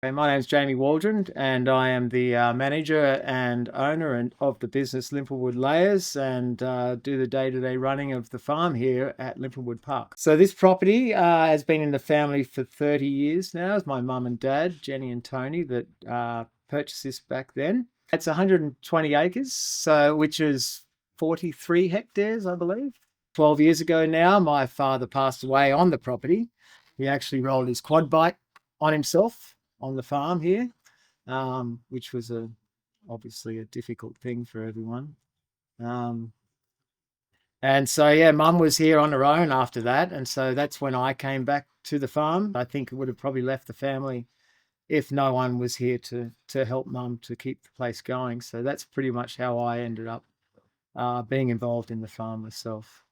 Hey, my name's Jamie Waldron, and I am the manager and owner of the business Limpinwood Layers, and do the day-to-day running of the farm here at Limpinwood Park. So this property has been in the family for 30 years now. It's my mum and dad, Jenny and Tony, that purchased this back then. It's 120 acres, which is 43 hectares, I believe. 12 years ago now, my father passed away on the property. He actually rolled his quad bike on himself on the farm here, which was obviously a difficult thing for everyone. Um, and so, yeah, mum was here on her own after that. And so that's when I came back to the farm. I think it would have probably left the family if no one was here to help mum to keep the place going. So that's pretty much how I ended up being involved in the farm myself.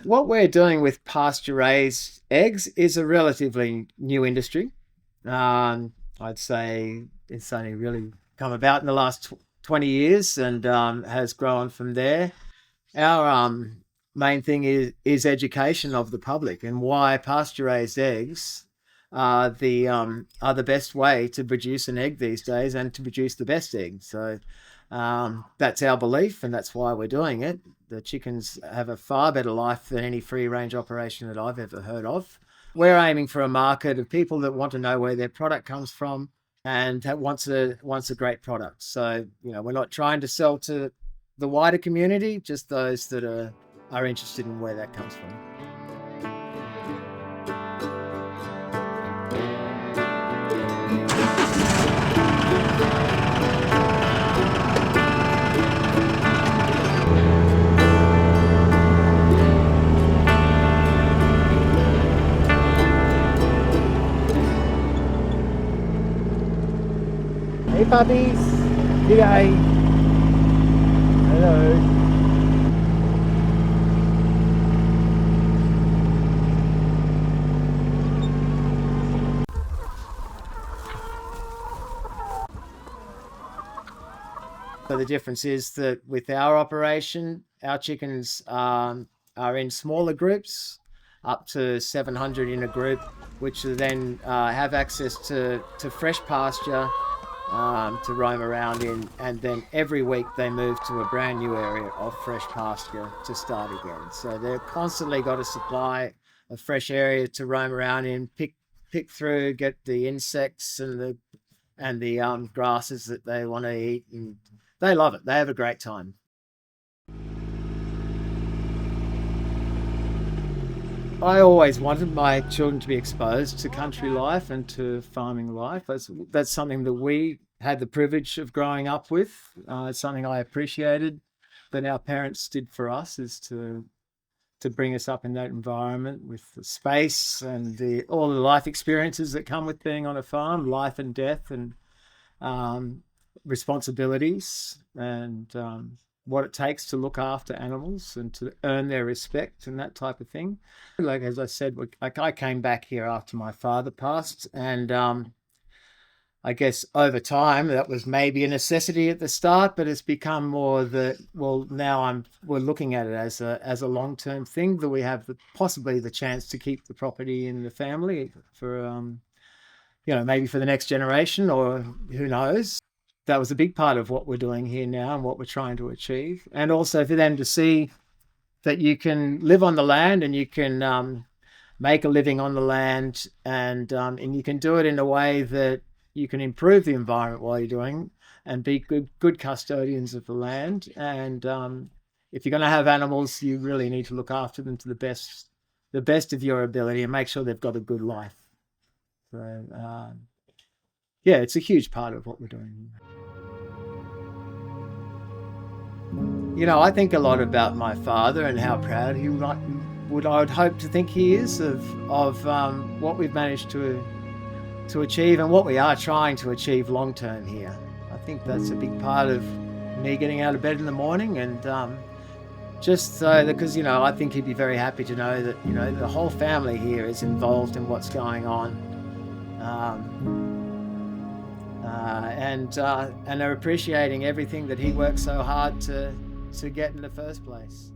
What we're doing with pasture-raised eggs is a relatively new industry. I'd say it's only really come about in the last 20 years and has grown from there. Our main thing is education of the public and why pasture-raised eggs are the best way to produce an egg these days and to produce the best egg. So that's our belief, and that's why we're doing it. The chickens have a far better life than any free-range operation that I've ever heard of. We're aiming for a market of people that want to know where their product comes from and that wants a great product. So, we're not trying to sell to the wider community, just those that are interested in where that comes from. Hey puppies, g'day. Hello. So the difference is that with our operation, our chickens are in smaller groups, up to 700 in a group, which then have access to fresh pasture to roam around in, and then every week they move to a brand new area of fresh pasture to start again. So they've constantly got a supply of fresh area to roam around in, pick through, get the insects and the grasses that they want to eat, and they love it. They have a great time. I always wanted my children to be exposed to country life and to farming life. That's something that we had the privilege of growing up with. It's something I appreciated that our parents did for us, is to bring us up in that environment with the space and all the life experiences that come with being on a farm, life and death, and responsibilities, and what it takes to look after animals and to earn their respect and that type of thing. Like, as I said, I came back here after my father passed, and I guess over time that was maybe a necessity at the start, but it's become more now we're looking at it as a long-term thing, that we have possibly the chance to keep the property in the family for maybe for the next generation, or who knows. That was a big part of what we're doing here now and what we're trying to achieve. And also for them to see that you can live on the land and you can make a living on the land, and you can do it in a way that you can improve the environment while you're doing, and be good custodians of the land. And if you're going to have animals, you really need to look after them to the best of your ability and make sure they've got a good life. So yeah, it's a huge part of what we're doing. I think a lot about my father and how proud I would hope to think he is of what we've managed to achieve and what we are trying to achieve long term here. I think that's a big part of me getting out of bed in the morning, and just so that, because I think he'd be very happy to know that the whole family here is involved in what's going on, and are appreciating everything that he worked so hard to get in the first place.